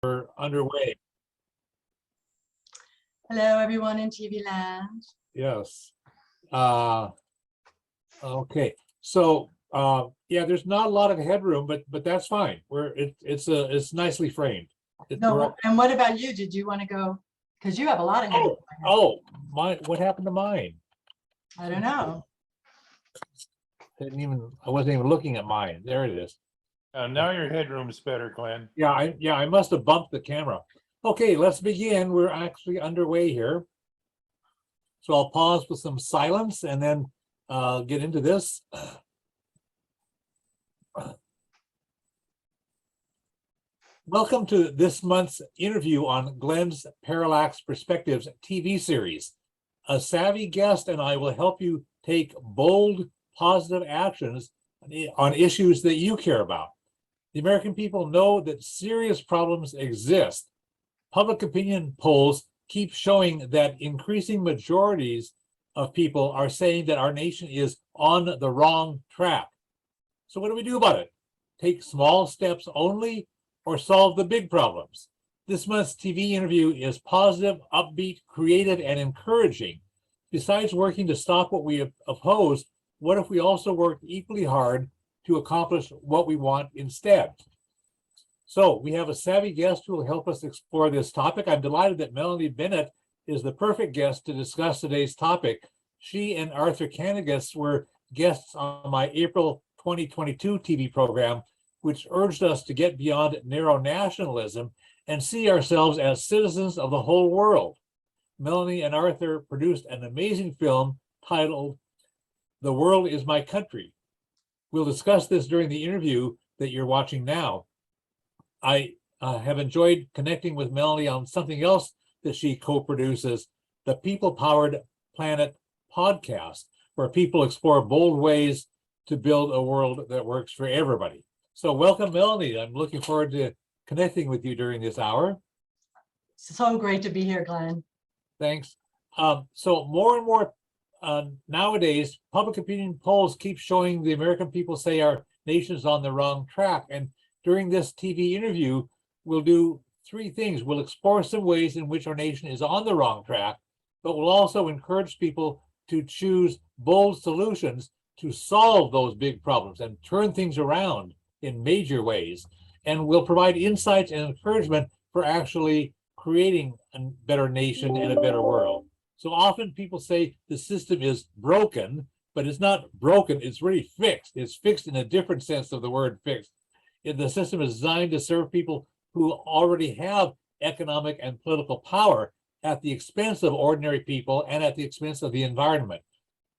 We're underway. Hello, everyone in TV land. Yes. Okay. So yeah, there's not a lot of headroom, but that's fine. It's nicely framed. And what about you? Did you want to go? Because you have a lot of headroom. What happened to mine? I don't know. I wasn't even looking at mine. There it is. Now your headroom's better, Glenn. Yeah, I must have bumped the camera. Okay, let's begin. We're actually underway here. So I'll pause with some silence and then get into this. Welcome to this month's interview on Glen's Parallax Perspectives TV series. A savvy guest and I will help you take bold, positive actions on issues that you care about. The American people know that serious problems exist. Public opinion polls keep showing that increasing majorities of people are saying that our nation is on the wrong track. So what do we do about it? Take small steps only or solve the big problems? This month's TV interview is positive, upbeat, creative, and encouraging. Besides working to stop what we oppose, what if we also worked equally hard to accomplish what we want instead? So we have a savvy guest who will help us explore this topic. I'm delighted that Melanie Bennett is the perfect guest to discuss today's topic. She and Arthur Kanigis were guests on my April 2022 TV program, which urged us to get beyond narrow nationalism and see ourselves as citizens of the whole world. Melanie and Arthur produced an amazing film titled The World is My Country. We'll discuss this during the interview that you're watching now. I have enjoyed connecting with Melanie on something else that she co-produces, the People Powered Planet podcast, where people explore bold ways to build a world that works for everybody. So welcome, Melanie. I'm looking forward to connecting with you during this hour. So great to be here, Glenn. Thanks. So more and more nowadays, public opinion polls keep showing the American people say our nation is on the wrong track. And during this TV interview, we'll do three things. We'll explore some ways in which our nation is on the wrong track, but we'll also encourage people to choose bold solutions to solve those big problems and turn things around in major ways. And we'll provide insights and encouragement for actually creating a better nation and a better world. So often people say the system is broken, but it's not broken, it's really fixed. It's fixed in a different sense of the word fixed. The system is designed to serve people who already have economic and political power at the expense of ordinary people and at the expense of the environment.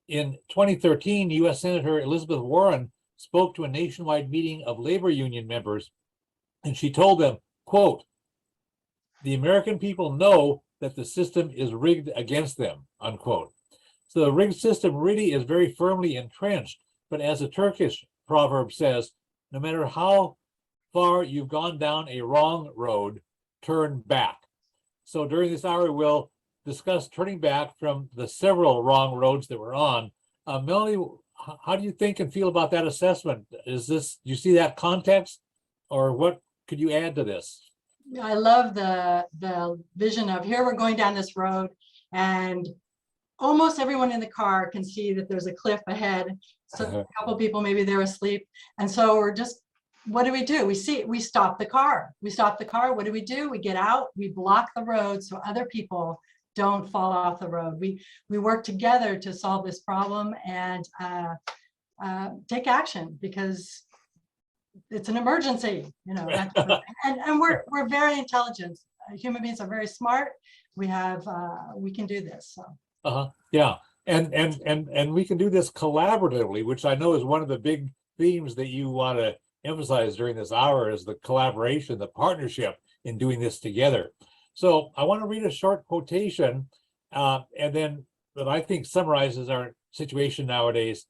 In 2013, U.S. Senator Elizabeth Warren spoke to a nationwide meeting of labor union members, and she told them, quote, "The American people know that the system is rigged against them," unquote. So the rigged system really is very firmly entrenched, but as a Turkish proverb says, no matter how far you've gone down a wrong road, turn back. So during this hour, we'll discuss turning back from the several wrong roads that we're on. Melanie, how do you think and feel about that assessment? Do you see that context, or what could you add to this? I love the vision of here we're going down this road and almost everyone in the car can see that there's a cliff ahead. So a couple people, maybe they're asleep. And so we're just, what do? We stop the car. What do? We get out, we block the road so other people don't fall off the road. We work together to solve this problem and take action because it's an emergency, and we're very intelligent. Human beings are very smart. We can do this. So. Yeah, and we can do this collaboratively, which I know is one of the big themes that you want to emphasize during this hour, is the collaboration, the partnership in doing this together. So I want to read a short quotation, and then that I think summarizes our situation nowadays.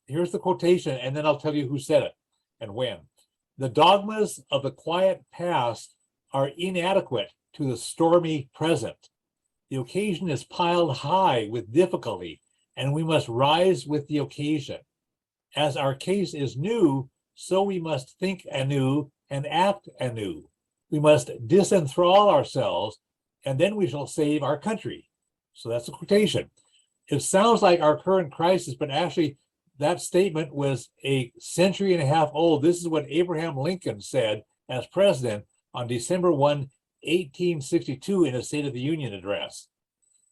Here's the quotation, and then I'll tell you who said it and when. "The dogmas of the quiet past are inadequate to the stormy present. The occasion is piled high with difficulty, and we must rise with the occasion. As our case is new, so we must think anew and act anew. We must disenthrall ourselves, and then we shall save our country. So that's a quotation. It sounds like our current crisis, but actually that statement was a century and a half old. This is what Abraham Lincoln said as president on December 1, 1862 in a State of the Union address.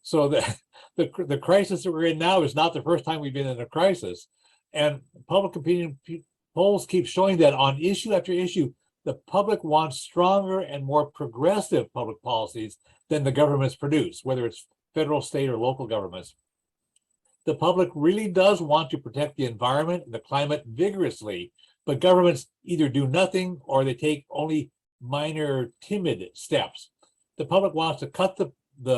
So the crisis that we're in now is not the first time we've been in a crisis. And public opinion polls keep showing that on issue after issue, the public wants stronger and more progressive public policies than the governments produce, whether it's federal, state, or local governments. The public really does want to protect the environment and the climate vigorously, but governments either do nothing or they take only minor, timid steps. The public wants to cut the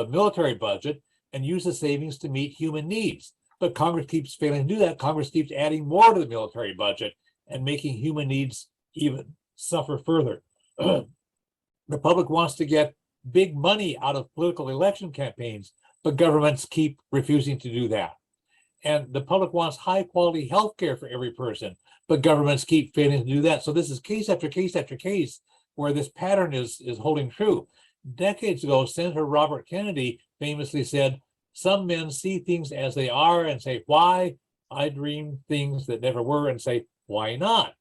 military budget and use the savings to meet human needs, but Congress keeps failing to do that. Congress keeps adding more to the military budget and making human needs even suffer further. The public wants to get big money out of political election campaigns, but governments keep refusing to do that. And the public wants high quality health care for every person, but governments keep failing to do that. So this is case after case after case where this pattern is holding true. Decades ago, Senator Robert Kennedy famously said, "Some men see things as they are and say, why? I dream things that never were and say, why not?"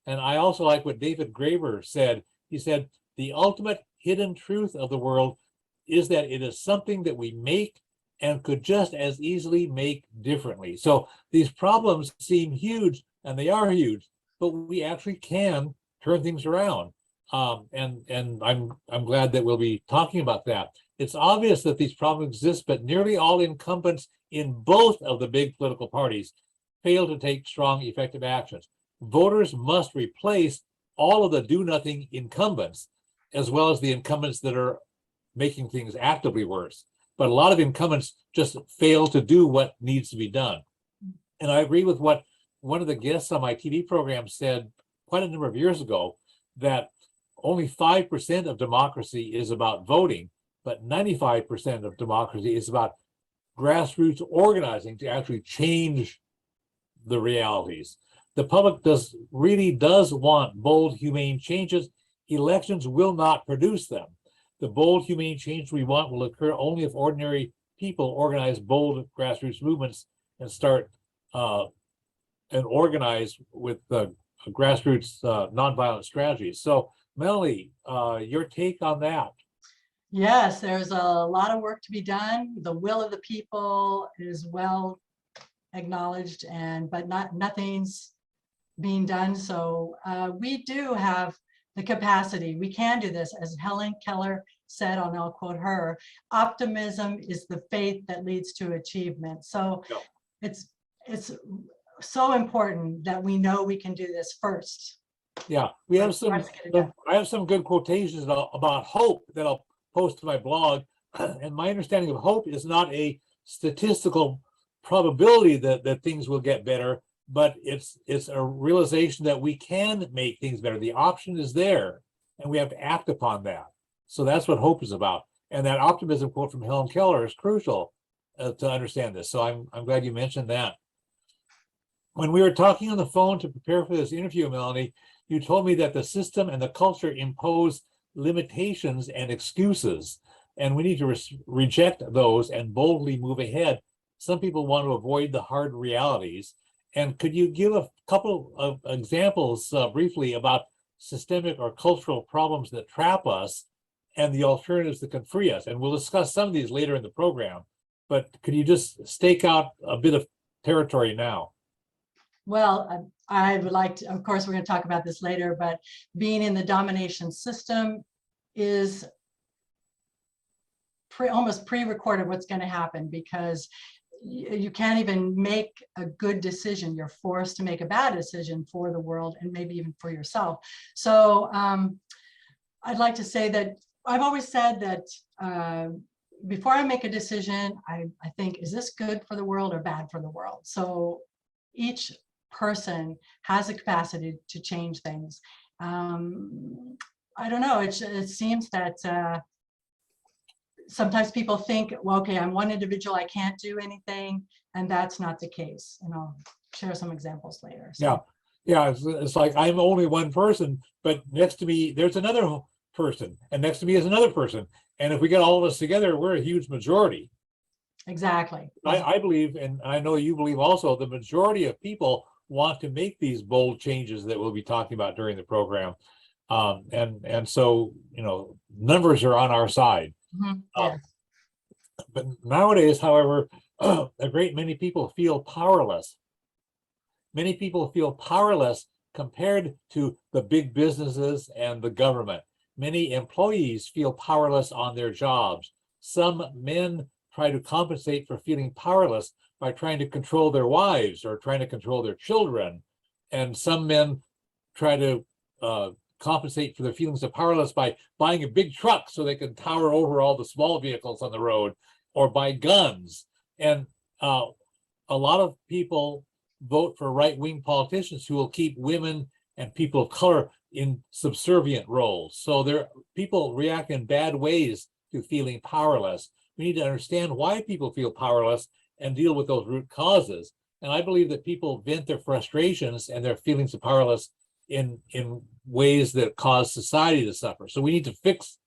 And I also like what David Graeber said. He said, "The ultimate hidden truth of the world is that it is something that we make and could just as easily make differently." So these problems seem huge, and they are huge, but we actually can turn things around. And I'm glad that we'll be talking about that. It's obvious that these problems exist, but nearly all incumbents in both of the big political parties fail to take strong, effective actions. Voters must replace all of the do-nothing incumbents, as well as the incumbents that are making things actively worse. But a lot of incumbents just fail to do what needs to be done. And I agree with what one of the guests on my TV program said quite a number of years ago, that only 5% of democracy is about voting, but 95% of democracy is about grassroots organizing to actually change the realities. The public really does want bold, humane changes. Elections will not produce them. The bold, humane change we want will occur only if ordinary people organize bold grassroots movements and start and organize with grassroots nonviolent strategies. So Melanie, your take on that? Yes, there's a lot of work to be done. The will of the people is well acknowledged, but nothing's being done. So we do have the capacity. We can do this. As Helen Keller said, and I'll quote her, "Optimism is the faith that leads to achievement." So yeah. It's so important that we know we can do this first. Yeah, we have I have some good quotations about hope that I'll post to my blog. And my understanding of hope is not a statistical probability that things will get better, but it's a realization that we can make things better. The option is there, and we have to act upon that. So that's what hope is about. And that optimism quote from Helen Keller is crucial to understand this. So I'm glad you mentioned that. When we were talking on the phone to prepare for this interview, Melanie, you told me that the system and the culture impose limitations and excuses, and we need to reject those and boldly move ahead. Some people want to avoid the hard realities. And could you give a couple of examples briefly about systemic or cultural problems that trap us and the alternatives that can free us? And we'll discuss some of these later in the program, but could you just stake out a bit of territory now? Well, I would like to, of course, we're going to talk about this later, but being in the domination system is almost pre-recorded what's going to happen, because you can't even make a good decision. You're forced to make a bad decision for the world and maybe even for yourself. So I'd like to say that I've always said that before I make a decision, I think, is this good for the world or bad for the world? So each person has the capacity to change things. I don't know, it seems that sometimes people think, well, okay, I'm one individual, I can't do anything, and that's not the case. And I'll share some examples later. So. Yeah, it's like I'm only one person, but next to me, there's another person, and next to me is another person. And if we get all of us together, we're a huge majority. Exactly. I believe, and I know you believe also, the majority of people want to make these bold changes that we'll be talking about during the program. And so, numbers are on our side. Yes. But nowadays, however, a great many people feel powerless. Many people feel powerless compared to the big businesses and the government. Many employees feel powerless on their jobs. Some men try to compensate for feeling powerless by trying to control their wives or trying to control their children. And some men try to compensate for their feelings of powerless by buying a big truck so they can tower over all the small vehicles on the road, or buy guns. And a lot of people vote for right-wing politicians who will keep women and people of color in subservient roles. So people react in bad ways to feeling powerless. We need to understand why people feel powerless and deal with those root causes. And I believe that people vent their frustrations and their feelings of powerless in ways that cause society to suffer. So we need to fix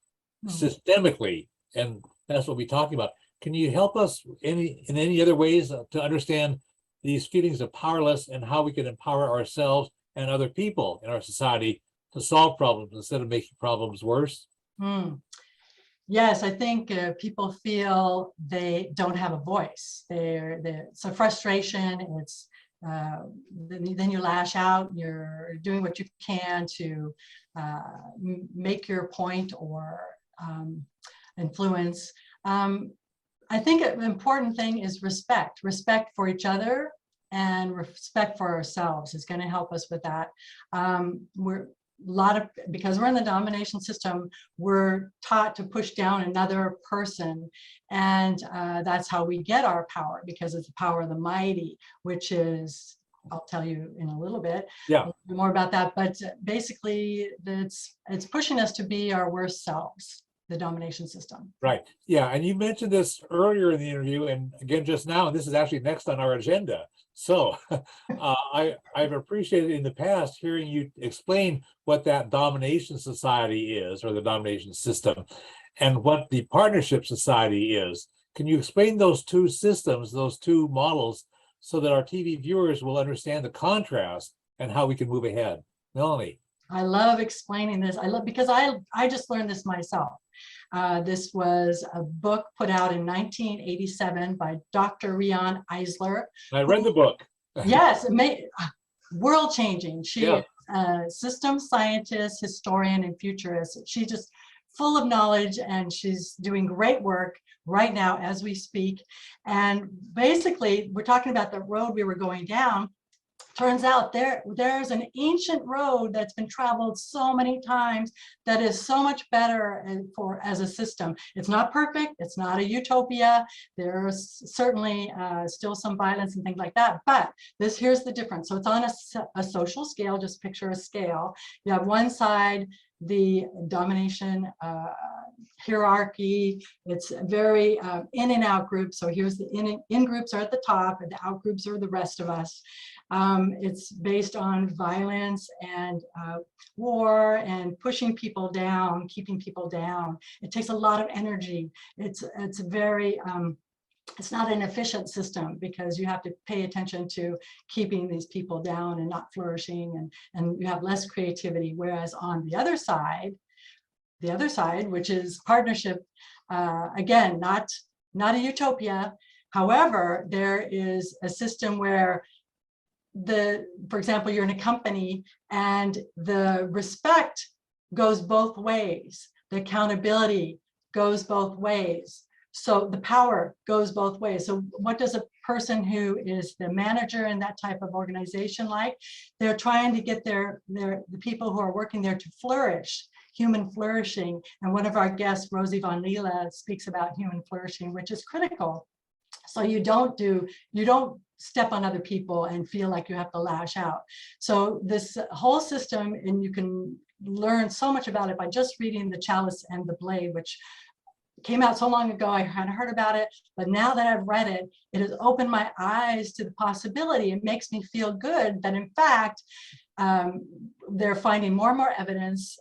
systemically, and that's what we're talking about. Can you help us in any other ways to understand these feelings of powerless and how we can empower ourselves and other people in our society to solve problems instead of making problems worse? Yes, I think people feel they don't have a voice. It's a frustration. It's then you lash out. You're doing what you can to make your point or influence. I think an important thing is respect. Respect for each other and respect for ourselves is going to help us with that. Because we're in the domination system, we're taught to push down another person, and that's how we get our power, because it's the power of the mighty, which is, I'll tell you in a little bit more about that, but basically it's pushing us to be our worst selves, the domination system. Right. Yeah. And you mentioned this earlier in the interview, and again just now, and this is actually next on our agenda. So I've appreciated in the past hearing you explain what that domination society is, or the domination system, and what the partnership society is. Can you explain those two systems, those two models, so that our TV viewers will understand the contrast and how we can move ahead? Melanie. I love explaining this. Because I just learned this myself. This was a book put out in 1987 by Dr. Rian Eisler. I read the book. Yes, world-changing. She is a systems scientist, historian, and futurist. She's just full of knowledge, and she's doing great work right now as we speak. And basically, we're talking about the road we were going down. Turns out there's an ancient road that's been traveled so many times that is so much better as a system. It's not perfect. It's not a utopia. There's certainly still some violence and things like that. But here's the difference. So it's on a social scale. Just picture a scale. You have one side, the domination hierarchy. It's very in and out groups. So here's the in groups are at the top, and the out groups are the rest of us. It's based on violence and war and pushing people down, keeping people down. It takes a lot of energy. It's very it's not an efficient system, because you have to pay attention to keeping these people down and not flourishing, and you have less creativity. Whereas on the other side, which is partnership, again, not a utopia. However, there is a system where for example, you're in a company and the respect goes both ways. The accountability goes both ways. So the power goes both ways. So what does a person who is the manager in that type of organization like? They're trying to get the people who are working there to flourish, human flourishing. And one of our guests, Rosie von Lila, speaks about human flourishing, which is critical. So you don't step on other people and feel like you have to lash out. So this whole system, and you can learn so much about it by just reading The Chalice and the Blade, which came out so long ago. I hadn't heard about it, but now that I've read it, it has opened my eyes to the possibility. It makes me feel good that, in fact, they're finding more and more evidence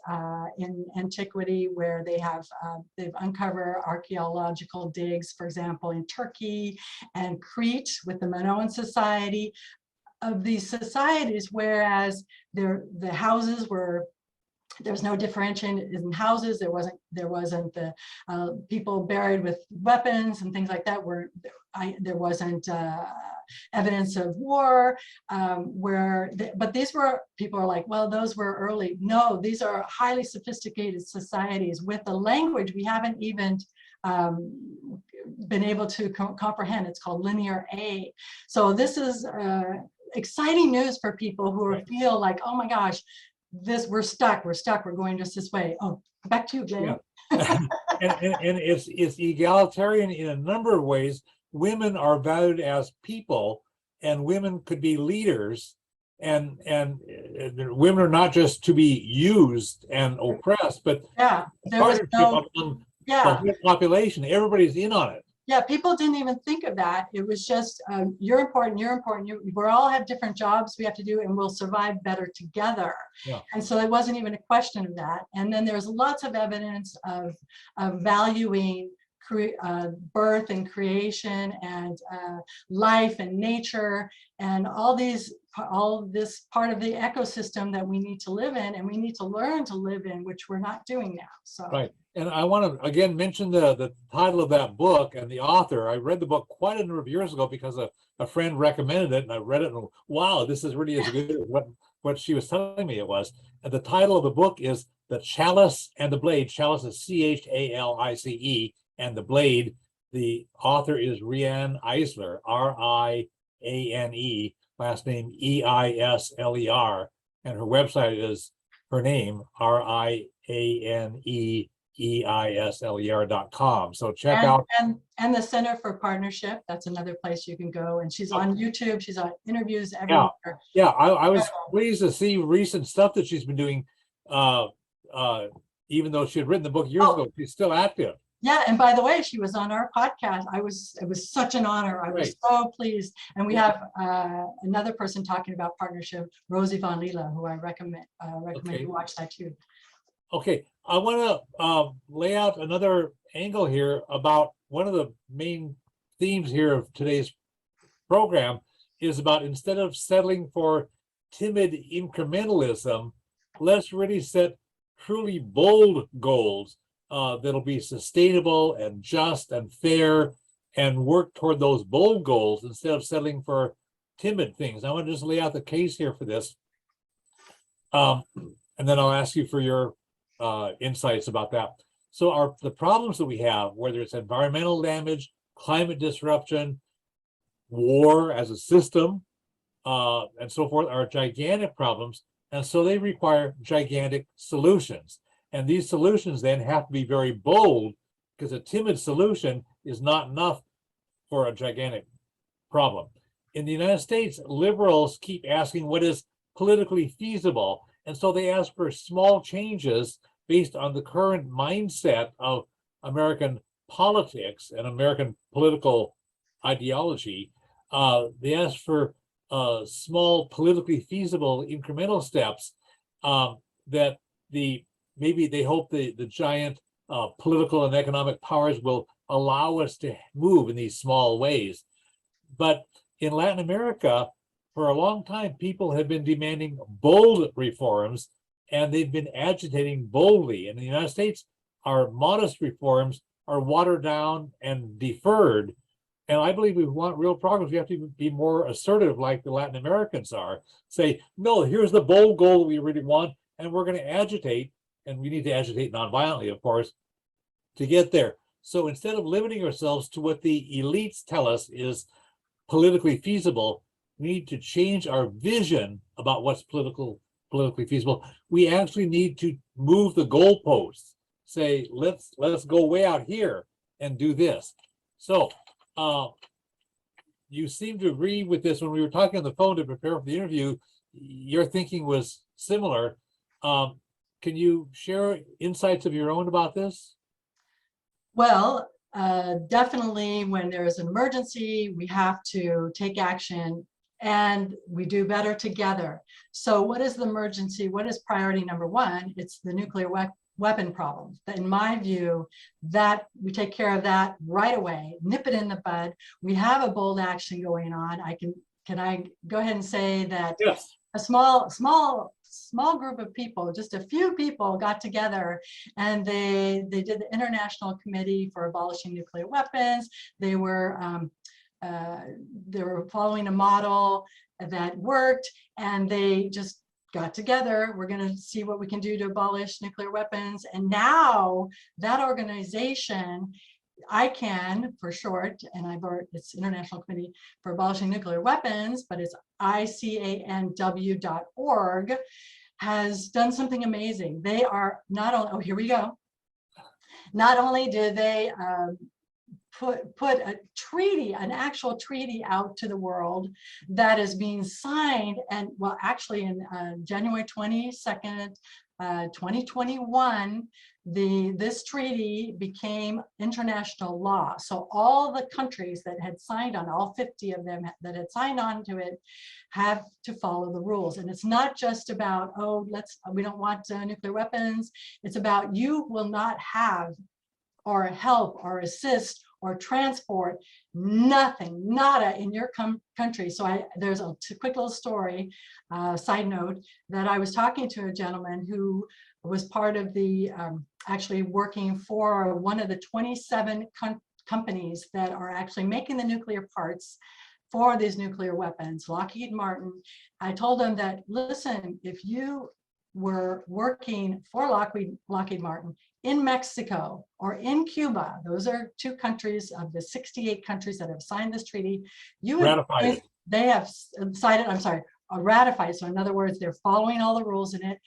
in antiquity where they've uncovered archaeological digs, for example, in Turkey and Crete with the Minoan society of these societies, whereas the houses were, there's no differentiation in houses. There wasn't the people buried with weapons and things like that. There wasn't evidence of war. But these were, people are like, well, those were early. No, these are highly sophisticated societies with a language we haven't even been able to comprehend. It's called Linear A. So this is exciting news for people who feel like, oh my gosh, we're stuck, we're going just this way. Oh, back to you, Glen. Yeah. and it's egalitarian in a number of ways. Women are valued as people, and women could be leaders, and women are not just to be used and oppressed, but there was no, among the whole population. Everybody's in on it. Yeah, people didn't even think of that. It was just, you're important, we all have different jobs we have to do, and we'll survive better together. Yeah. And so it wasn't even a question of that. And then there's lots of evidence of valuing birth and creation and life and nature and all this part of the ecosystem that we need to live in, and we need to learn to live in, which we're not doing now. So. Right. And I want to again mention the title of that book and the author. I read the book quite a number of years ago because a friend recommended it, and I read it and wow, this is really as good as what she was telling me it was. And the title of the book is The Chalice and the Blade. Chalice is CHALICE, and the Blade. The author is Riane Eisler, RIANE, last name EISLER, and her website is her name, RIANEEISLER.com. So check out. And the Center for Partnership, that's another place you can go. And she's on YouTube, she's on interviews everywhere. Yeah, I was pleased to see recent stuff that she's been doing. Even though she had written the book years ago, she's still active. Yeah, and by the way, she was on our podcast. It was such an honor. I was so pleased. And we have another person talking about partnership, Rosie Von Lila, who I recommend you watch that too. Okay, I want to lay out another angle here about one of the main themes here of today's program is about, instead of settling for timid incrementalism, let's really set truly bold goals that'll be sustainable and just and fair, and work toward those bold goals instead of settling for timid things. I want to just lay out the case here for this, and then I'll ask you for your insights about that. So the problems that we have, whether it's environmental damage, climate disruption, war as a system, and so forth, are gigantic problems, and so they require gigantic solutions. And these solutions then have to be very bold, because a timid solution is not enough for a gigantic problem. In the United States, liberals keep asking what is politically feasible. And so they ask for small changes based on the current mindset of American politics and American political ideology. They ask for small, politically feasible incremental steps that maybe they hope the giant political and economic powers will allow us to move in these small ways. But in Latin America, for a long time, people have been demanding bold reforms, and they've been agitating boldly. In the United States, our modest reforms are watered down and deferred. And I believe we want real progress. We have to be more assertive, like the Latin Americans are. Say, no, here's the bold goal that we really want, and we're going to agitate. And we need to agitate nonviolently, of course, to get there. So instead of limiting ourselves to what the elites tell us is politically feasible, we need to change our vision about what's politically feasible. We actually need to move the goalposts. Say, let's go way out here and do this. So you seem to agree with this. When we were talking on the phone to prepare for the interview, your thinking was similar. Can you share insights of your own about this? Well, definitely when there is an emergency, we have to take action and we do better together. So what is the emergency? What is priority number one? It's the nuclear weapon problem. In my view, that we take care of that right away, nip it in the bud. We have a bold action going on. Can I go ahead and say that Yes. a small group of people, just a few people, got together and they did the International Committee for Abolishing Nuclear Weapons. They were following a model that worked, and they just got together. We're going to see what we can do to abolish nuclear weapons. And now that organization, ICAN for short, and it's International Committee for Abolishing Nuclear Weapons, but it's ICANW.org, has done something amazing. They are not only, oh, here we go. Not only did they put a treaty, an actual treaty out to the world that is being signed, and well, actually in January 22nd, 2021, this treaty became international law. So all the countries that had signed on, all 50 of them that had signed on to it, have to follow the rules. And it's not just about, oh, we don't want nuclear weapons. It's about, you will not have or help or assist or transport nothing, nada in your country. So there's a quick little story, side note, that I was talking to a gentleman who was part of the, actually working for one of the 27 companies that are actually making the nuclear parts for these nuclear weapons, Lockheed Martin. I told him that, listen, if you were working for Lockheed Martin in Mexico or in Cuba, those are two countries of the 68 countries that have signed this treaty, you would, they have decided, I'm sorry, ratified. So in other words, they're following all the rules in it.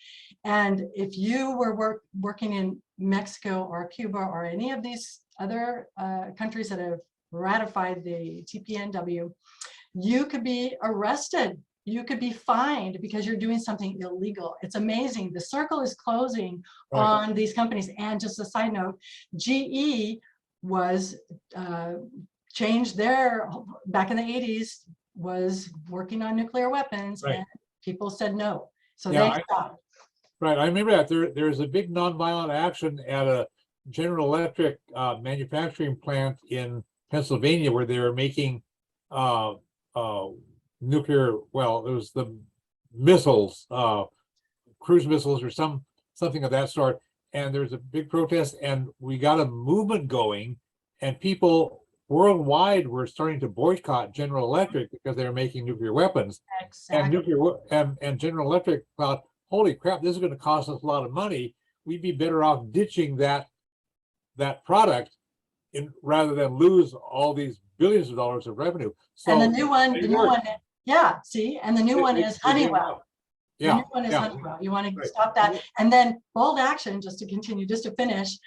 And if you were working in Mexico or Cuba or any of these other countries that have ratified the TPNW, you could be arrested. You could be fined because you're doing something illegal. It's amazing. The circle is closing on these companies. And just a side note, GE was changed back in the 80s, was working on nuclear weapons, and people said no. So they stopped. Right, I remember that. There's a big nonviolent action at a General Electric manufacturing plant in Pennsylvania where they were making nuclear, well, it was the missiles, cruise missiles or something of that sort. And there was a big protest, and we got a movement going, and people worldwide were starting to boycott General Electric because they were making nuclear weapons. Exactly. And General Electric thought, holy crap, this is going to cost us a lot of money. We'd be better off ditching that product rather than lose all these billions of dollars of revenue. So and the new one, yeah, see, and the new one is Honeywell. Yeah, the new one is Honeywell. You want to stop that. And then bold action, just to continue, just to finish.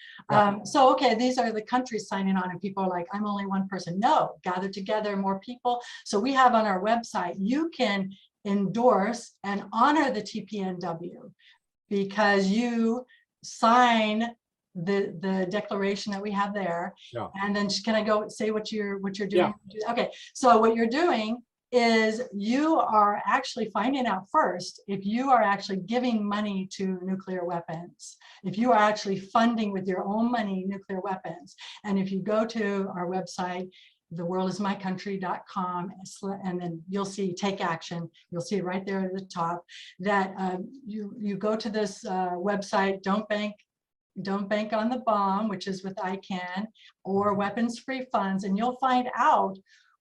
So, okay, these are the countries signing on, and people are like, I'm only one person. No, gather together more people. So we have on our website, you can endorse and honor the TPNW because you sign the declaration that we have there. And then can I go say what you're doing? Okay, so what you're doing is you are actually finding out first if you are actually giving money to nuclear weapons, if you are actually funding with your own money nuclear weapons. And if you go to our website, theworldismycountry.com, and then you'll see take action. You'll see it right there at the top that you go to this website, don't bank on the bomb, which is with ICAN, or weapons free funds, and you'll find out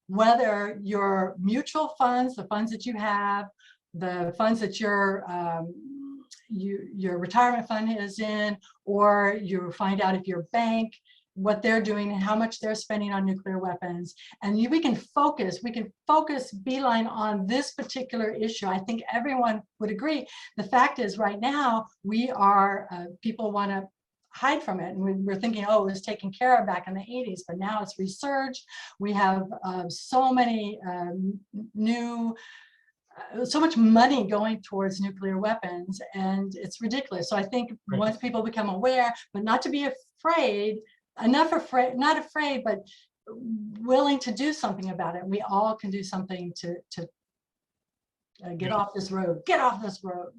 whether your mutual funds, the funds that you have, the funds that your retirement fund is in, or you find out if your bank, what they're doing and how much they're spending on nuclear weapons. And we can focus beeline on this particular issue. I think everyone would agree. The fact is right now, we are, people want to hide from it. And we're thinking, oh, it was taken care of back in the 80s, but now it's resurged. We have so many so much money going towards nuclear weapons, and it's ridiculous. So I think once people become aware, but not to be afraid, not afraid, but willing to do something about it. We all can do something to Get off this road, get off this road.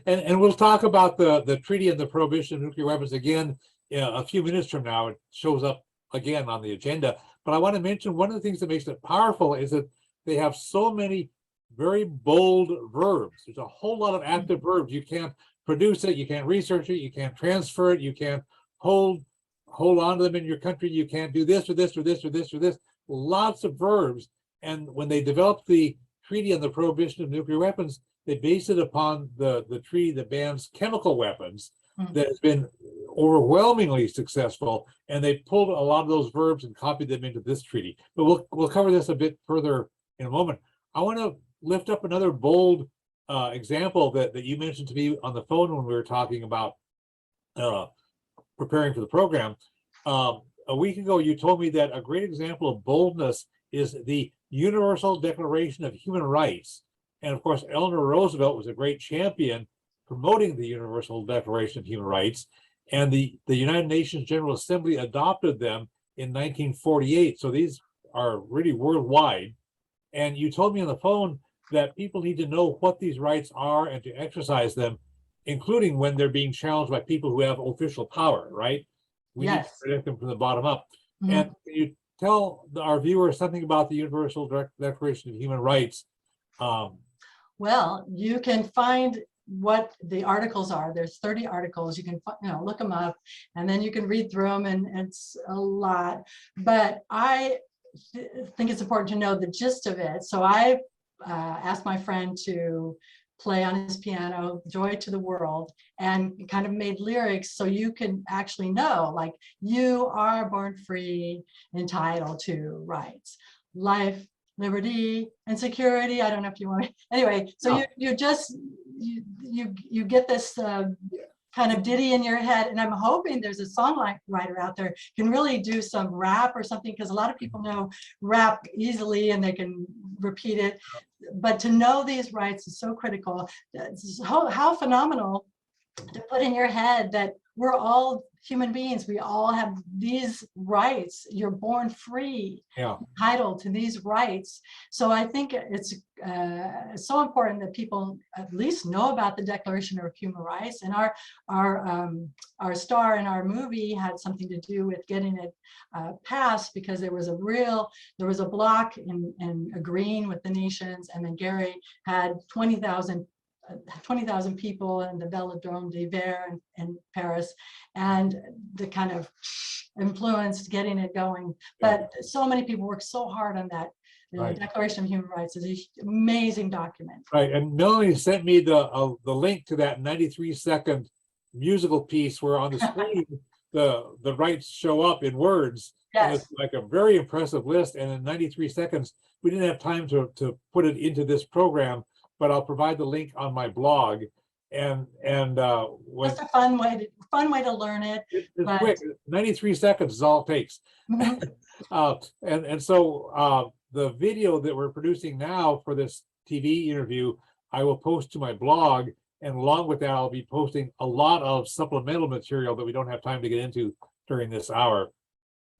And we'll talk about the treaty and the prohibition of nuclear weapons again a few minutes from now. It shows up again on the agenda. But I want to mention one of the things that makes it powerful is that they have so many very bold verbs. There's a whole lot of active verbs. You can't produce it, you can't research it, you can't transfer it, you can't hold on to them in your country, you can't do this or this or this or this or this. Lots of verbs. And when they developed the treaty on the prohibition of nuclear weapons, they based it upon the treaty that bans chemical weapons that has been overwhelmingly successful, and they pulled a lot of those verbs and copied them into this treaty. But we'll cover this a bit further in a moment. I want to lift up another bold example that you mentioned to me on the phone when we were talking about preparing for the program. A week ago, you told me that a great example of boldness is the Universal Declaration of Human Rights. And of course, Eleanor Roosevelt was a great champion promoting the Universal Declaration of Human Rights. And the United Nations General Assembly adopted them in 1948. So these are really worldwide. And you told me on the phone that people need to know what these rights are and to exercise them, including when they're being challenged by people who have official power, right? We need to protect them from the bottom up. And can you tell our viewers something about the Universal Declaration of Human Rights? Well, you can find what the articles are. There's 30 articles. You can look them up, and then you can read through them, and it's a lot. But I think it's important to know the gist of it. So I asked my friend to play on his piano Joy to the World, and kind of made lyrics so you can actually know, like, you are born free, entitled to rights, life, liberty, and security. I don't know if you want to, anyway, so you get this kind of ditty in your head, and I'm hoping there's a songwriter out there can really do some rap or something, because a lot of people know rap easily and they can repeat it, but to know these rights is so critical. How phenomenal to put in your head that we're all human beings. We all have these rights. You're born free, entitled to these rights. So I think it's so important that people at least know about the Declaration of Human Rights. And our star in our movie had something to do with getting it passed, because there was a block in agreeing with the nations, and then Gary had 20,000 people in the Velodrome d'Hiver in Paris, and the kind of influenced getting it going. But so many people worked so hard on that. The Declaration of Human Rights is an amazing document. Right, and Melanie sent me the link to that 93-second musical piece where on the screen the rights show up in words. And it's like a very impressive list, and in 93 seconds, we didn't have time to put it into this program, but I'll provide the link on my blog. And just a fun way to learn it. It's quick. 93 seconds is all it takes. So the video that we're producing now for this TV interview, I will post to my blog, and along with that, I'll be posting a lot of supplemental material that we don't have time to get into during this hour,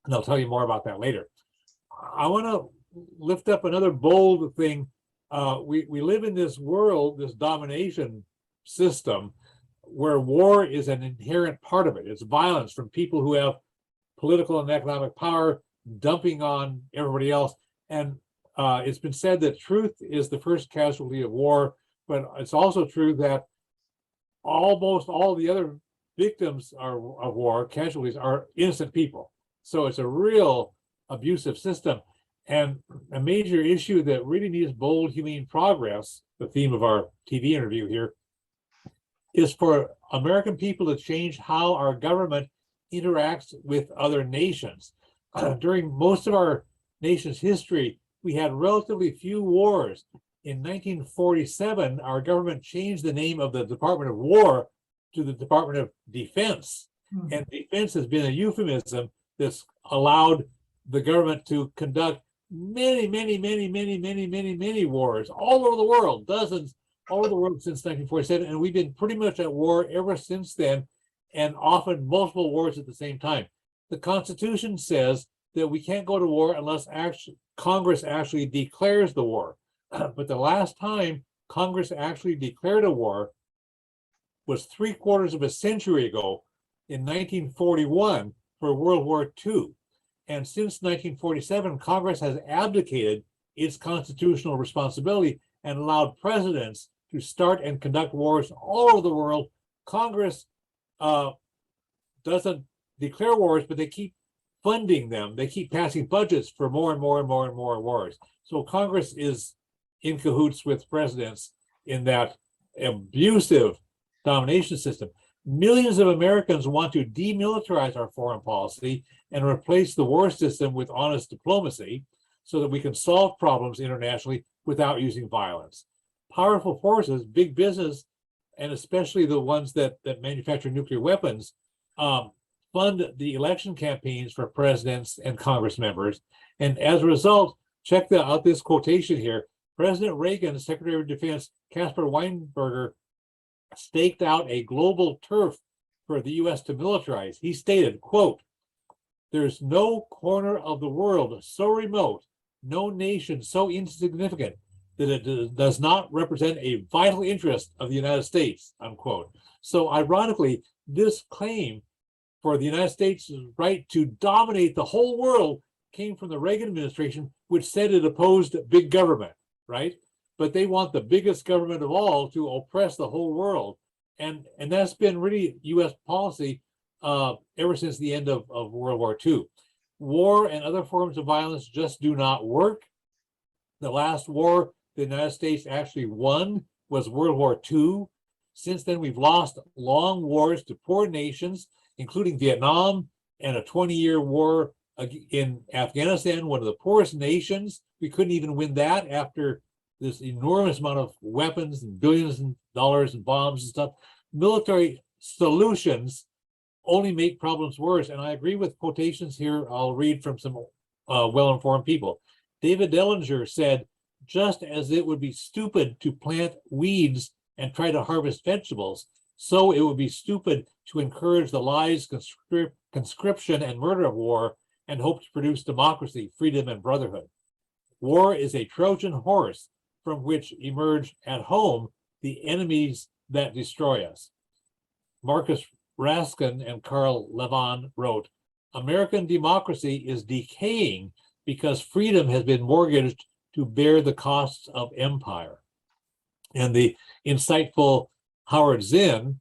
and I'll tell you more about that later. I want to lift up another bold thing. We live in this world, this domination system, where war is an inherent part of it. It's violence from people who have political and economic power dumping on everybody else. And it's been said that truth is the first casualty of war, but it's also true that almost all the other victims of war, casualties, are innocent people. So it's a real abusive system. And a major issue that really needs bold, humane progress, the theme of our TV interview here, is for American people to change how our government interacts with other nations. During most of our nation's history, we had relatively few wars. In 1947, our government changed the name of the Department of War to the Department of Defense. And defense has been a euphemism that's allowed the government to conduct many wars all over the world, dozens all over the world since 1947, and we've been pretty much at war ever since then, and often multiple wars at the same time. The Constitution says that we can't go to war unless Congress actually declares the war. But the last time Congress actually declared a war was 3/4 of a century ago in 1941 for World War II. And since 1947, Congress has abdicated its constitutional responsibility and allowed presidents to start and conduct wars all over the world. Congress doesn't declare wars, but they keep funding them. They keep passing budgets for more and more and more and more wars. So Congress is in cahoots with presidents in that abusive domination system. Millions of Americans want to demilitarize our foreign policy and replace the war system with honest diplomacy so that we can solve problems internationally without using violence. Powerful forces, big business, and especially the ones that manufacture nuclear weapons, fund the election campaigns for presidents and Congress members. And as a result, check out this quotation here. President Reagan, Secretary of Defense Caspar Weinberger, staked out a global turf for the U.S. to militarize. He stated, quote, "There's no corner of the world so remote, no nation so insignificant that it does not represent a vital interest of the United States," unquote. So ironically, this claim for the United States' right to dominate the whole world came from the Reagan administration, which said it opposed big government, right? But they want the biggest government of all to oppress the whole world. And that's been really U.S. policy ever since the end of World War II. War and other forms of violence just do not work. The last war the United States actually won was World War II. Since then, we've lost long wars to poor nations, including Vietnam and a 20-year war in Afghanistan, one of the poorest nations. We couldn't even win that after this enormous amount of weapons and billions of dollars and bombs and stuff. Military solutions only make problems worse. And I agree with quotations here. I'll read from some well-informed people. David Dellinger said, "Just as it would be stupid to plant weeds and try to harvest vegetables, so it would be stupid to encourage the lies, conscription, and murder of war and hope to produce democracy, freedom, and brotherhood. War is a Trojan horse from which emerge at home the enemies that destroy us." Marcus Raskin and Carl Levin wrote, "American democracy is decaying because freedom has been mortgaged to bear the costs of empire." And the insightful Howard Zinn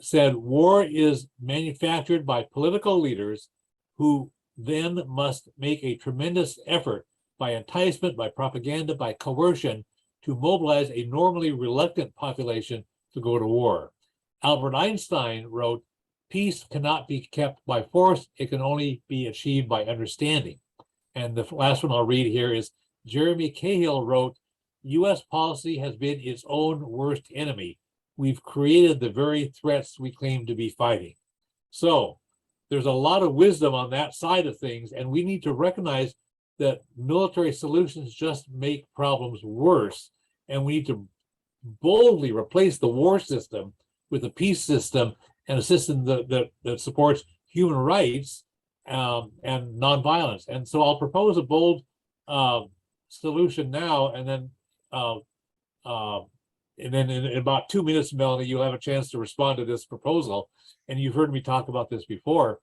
said, "War is manufactured by political leaders who then must make a tremendous effort by enticement, by propaganda, by coercion to mobilize a normally reluctant population to go to war." Albert Einstein wrote, "Peace cannot be kept by force. It can only be achieved by understanding." And the last one I'll read here is Jeremy Cahill wrote, "U.S. policy has been its own worst enemy. We've created the very threats we claim to be fighting." So there's a lot of wisdom on that side of things, and we need to recognize that military solutions just make problems worse, and we need to boldly replace the war system with a peace system and a system that supports human rights and nonviolence. And so I'll propose a bold solution now, and then in about 2 minutes, Melanie, you'll have a chance to respond to this proposal. And you've heard me talk about this before.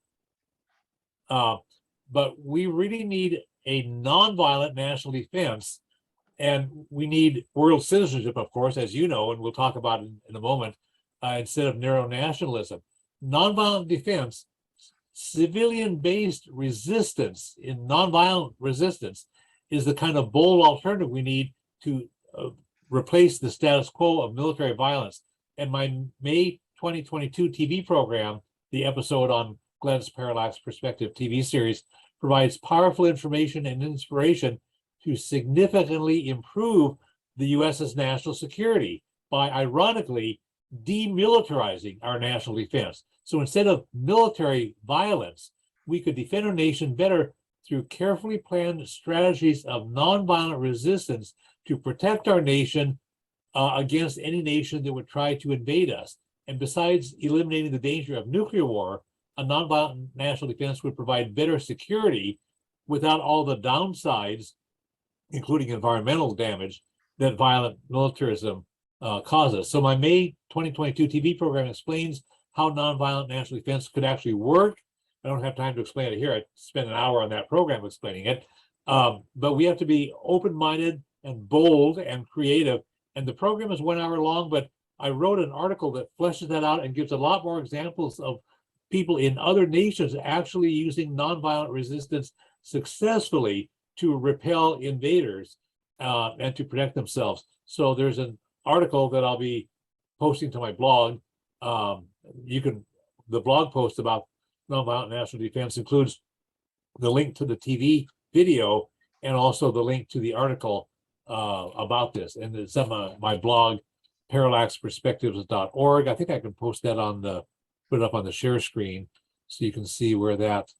But we really need a nonviolent national defense, and we need world citizenship, of course, as you know, and we'll talk about it in a moment, instead of narrow nationalism. Nonviolent defense, civilian-based resistance in nonviolent resistance is the kind of bold alternative we need to replace the status quo of military violence. And my May 2022 TV program, the episode on Glen's Parallax Perspective TV series, provides powerful information and inspiration to significantly improve the U.S.'s national security by, ironically, demilitarizing our national defense. So instead of military violence, we could defend our nation better through carefully planned strategies of nonviolent resistance to protect our nation against any nation that would try to invade us. And besides eliminating the danger of nuclear war, a nonviolent national defense would provide better security without all the downsides, including environmental damage, that violent militarism causes. So my May 2022 TV program explains how nonviolent national defense could actually work. I don't have time to explain it here. I spent an hour on that program explaining it. But we have to be open-minded and bold and creative. And the program is 1 hour long, but I wrote an article that fleshes that out and gives a lot more examples of people in other nations actually using nonviolent resistance successfully to repel invaders and to protect themselves. So there's an article that I'll be posting to my blog. The blog post about nonviolent national defense includes the link to the TV video and also the link to the article about this. And it's on my blog, parallaxperspectives.org. I think I can post that put it up on the share screen so you can see where that,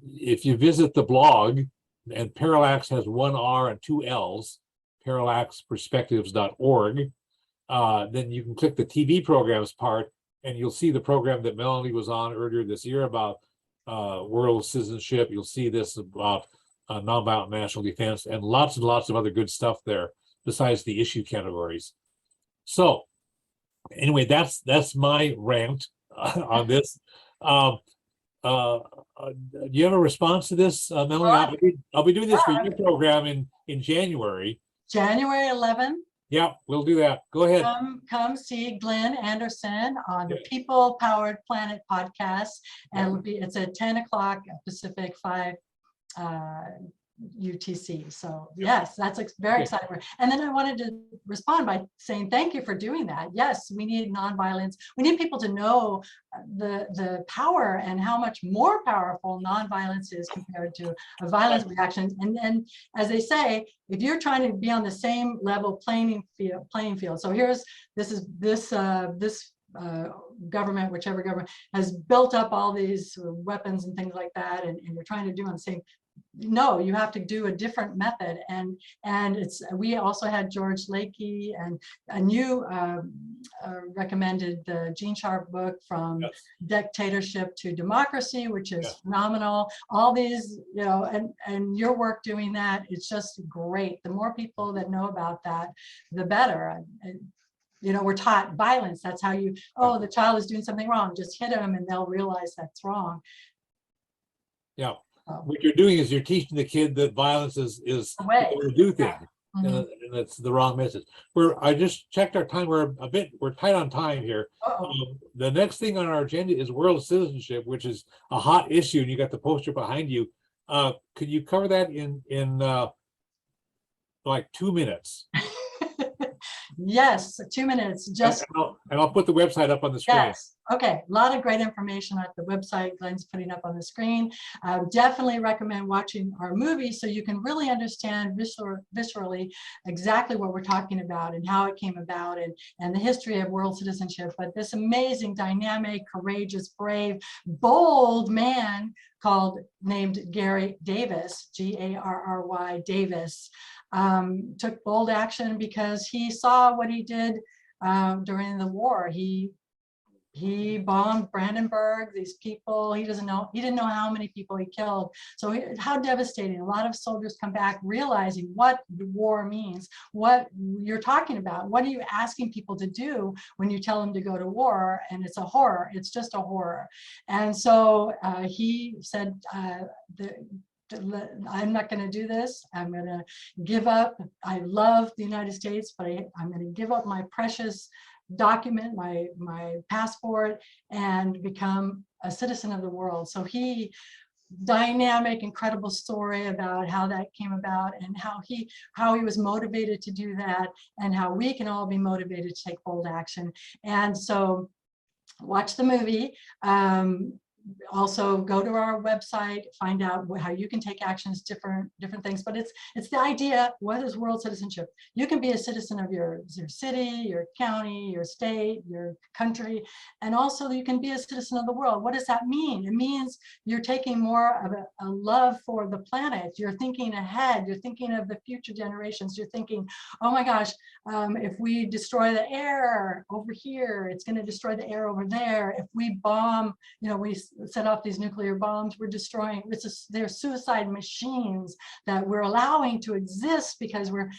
if you visit the blog, and Parallax has 1 R and 2 L's, parallaxperspectives.org, then you can click the TV programs part and you'll see the program that Melanie was on earlier this year about world citizenship. You'll see this about nonviolent national defense and lots of other good stuff there besides the issue categories. So anyway, that's my rant on this. Do you have a response to this, Melanie? I'll be doing this for your program in January. January 11th. Yeah, we'll do that. Go ahead. Come see Glen Anderson on the People Powered Planet podcast, and it's at 10 o'clock Pacific, 5 UTC. So yes, that's very exciting. And then I wanted to respond by saying thank you for doing that. Yes, we need nonviolence. We need people to know the power and how much more powerful nonviolence is compared to a violent reaction. And as they say, if you're trying to be on the same level playing field. So this government, whichever government, has built up all these weapons and things like that, and you're trying to do on the same. No, you have to do a different method, and we also had George Lakey, and you recommended the Gene Sharp book From Dictatorship to Democracy, which is phenomenal. All these, and your work doing that, it's just great. The more people that know about that, the better. We're taught violence. That's how the child is doing something wrong, just hit them and they'll realize that's wrong. Yeah. What you're doing is you're teaching the kid that violence is the way to do things, and it's the wrong message. I just checked our time. We're tight on time here. The next thing on our agenda is world citizenship, which is a hot issue, and you got the poster behind you. Could you cover that in like 2 minutes? Yes, 2 minutes. Just and I'll put the website up on the screen. Yes. Okay, a lot of great information at the website Glen's putting up on the screen. Definitely recommend watching our movie so you can really understand viscerally exactly what we're talking about and how it came about and the history of world citizenship. But this amazing, dynamic, courageous, brave, bold man named Gary Davis, Garry Davis, took bold action because he saw what he did during the war. He bombed Brandenburg, these people. He didn't know how many people he killed. So how devastating. A lot of soldiers come back realizing what the war means, what you're talking about. What are you asking people to do when you tell them to go to war? And it's a horror. It's just a horror. And so he said, I'm not going to do this. I'm going to give up. I love the United States, but I'm going to give up my precious document, my passport, and become a citizen of the world. So dynamic, incredible story about how that came about and how he was motivated to do that, and how we can all be motivated to take bold action. And so watch the movie. Also go to our website, find out how you can take actions, different things. But it's the idea, what is world citizenship? You can be a citizen of your city, your county, your state, your country, and also you can be a citizen of the world. What does that mean? It means you're taking more of a love for the planet. You're thinking ahead. You're thinking of the future generations. You're thinking, oh my gosh, if we destroy the air over here, it's going to destroy the air over there. If we bomb, we set off these nuclear bombs, we're destroying, they're suicide machines that we're allowing to exist because we're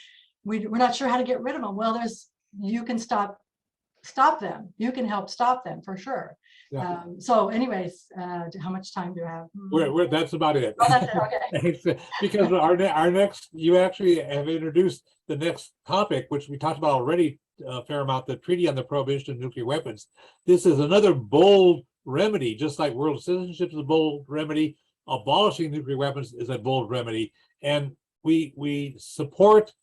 not sure how to get rid of them. Well, you can stop them. You can help stop them for sure. Yeah. So anyways, how much time do I have? That's about it. Oh, that's it, okay. Because our next, you actually have introduced the next topic, which we talked about already a fair amount, the Treaty on the Prohibition of Nuclear Weapons. This is another bold remedy, just like world citizenship is a bold remedy. Abolishing nuclear weapons is a bold remedy, and we support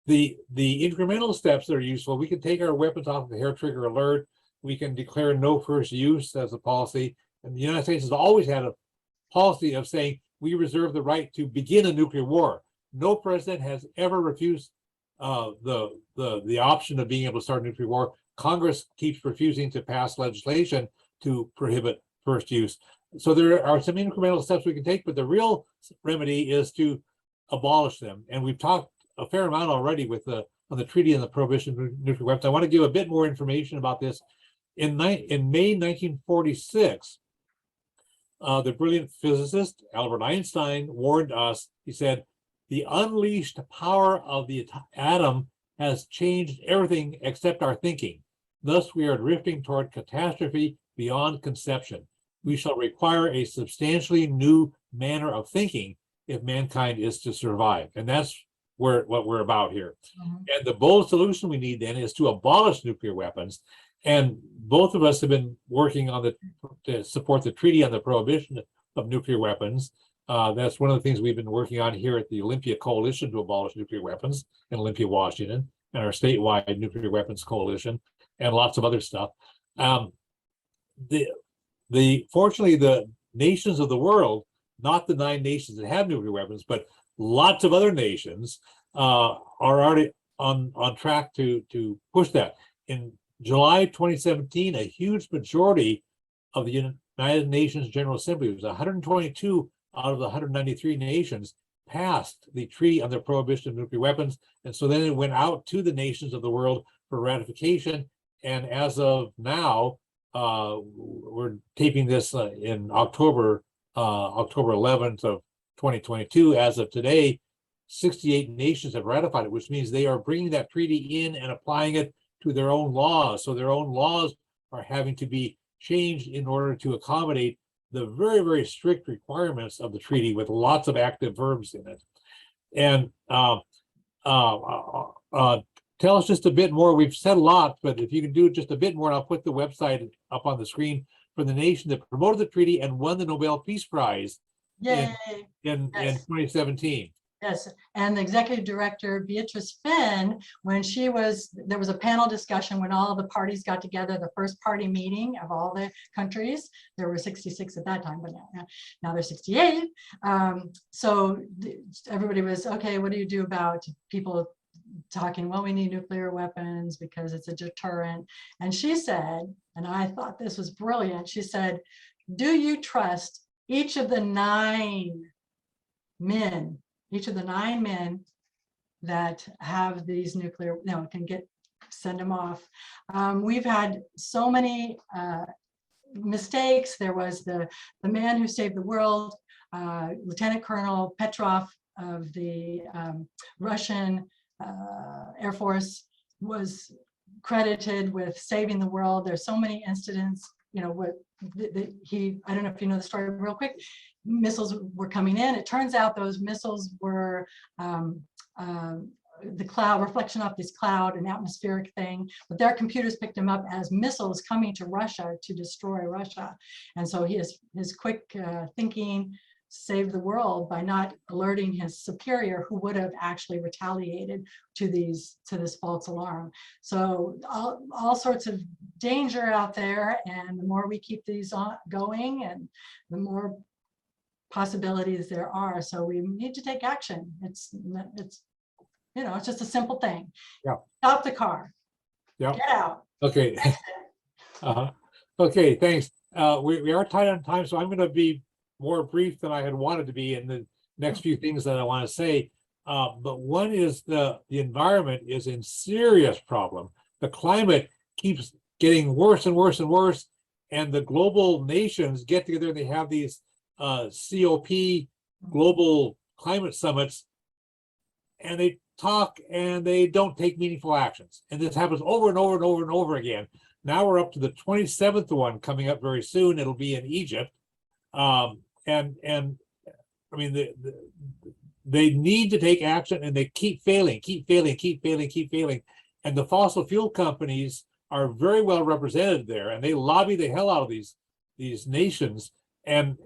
the incremental steps that are useful. We can take our weapons off of the hair trigger alert. We can declare no first use as a policy. And the United States has always had a policy of saying we reserve the right to begin a nuclear war. No president has ever refused the option of being able to start a nuclear war. Congress keeps refusing to pass legislation to prohibit first use. So there are some incremental steps we can take, but the real remedy is to abolish them. And we've talked a fair amount already on the Treaty on the Prohibition of Nuclear Weapons. I want to give a bit more information about this. In May 1946, the brilliant physicist Albert Einstein warned us. He said, "The unleashed power of the atom has changed everything except our thinking. Thus, we are drifting toward catastrophe beyond conception. We shall require a substantially new manner of thinking if mankind is to survive." And that's what we're about here. And the bold solution we need then is to abolish nuclear weapons. And both of us have been working on to support the Treaty on the Prohibition of Nuclear Weapons. That's one of the things we've been working on here at the Olympia Coalition to abolish nuclear weapons in Olympia, Washington, and our statewide Nuclear Weapons Coalition, and lots of other stuff. Fortunately, the nations of the world, not the 9 nations that have nuclear weapons, but lots of other nations are already on track to push that. In July 2017, a huge majority of the United Nations General Assembly, it was 122 out of the 193 nations, passed the Treaty on the Prohibition of Nuclear Weapons. And so then it went out to the nations of the world for ratification. And as of now, we're taping this in October 11th of 2022. As of today, 68 nations have ratified it, which means they are bringing that treaty in and applying it to their own laws. So their own laws are having to be changed in order to accommodate the very, very strict requirements of the treaty with lots of active verbs in it. And tell us just a bit more. We've said a lot, but if you can do just a bit more, and I'll put the website up on the screen for the nation that promoted the treaty and won the Nobel Peace Prize in 2017. Yes, and the executive director, Beatrice Finn, there was a panel discussion when all the parties got together, the first party meeting of all the countries. There were 66 at that time, but now there's 68. So everybody was, okay, what do you do about people talking, well, we need nuclear weapons because it's a deterrent. And she said, and I thought this was brilliant, she said, do you trust each of the 9 men that have these nuclear, send them off. We've had so many mistakes. There was the man who saved the world, Lieutenant Colonel Petrov of the Russian Air Force, was credited with saving the world. There's so many incidents, I don't know if you know the story real quick. Missiles were coming in. It turns out those missiles were the cloud, reflection off this cloud, an atmospheric thing, but their computers picked them up as missiles coming to Russia to destroy Russia. And so his quick thinking saved the world by not alerting his superior, who would have actually retaliated to this false alarm. So all sorts of danger out there, and the more we keep these going, and the more possibilities there are. So we need to take action. It's just a simple thing. Yeah. Stop the car. Yeah. Get out. Okay. Okay, thanks. We are tight on time, so I'm going to be more brief than I had wanted to be in the next few things that I want to say. But one is the environment is in serious problem. The climate keeps getting worse and worse and worse, and the global nations get together and they have these COP global climate summits, and they talk and they don't take meaningful actions. And this happens over and over and over and over again. Now we're up to the 27th one coming up very soon. It'll be in Egypt. And I mean, they need to take action, and they keep failing. And the fossil fuel companies are very well represented there, and they lobby the hell out of these nations. And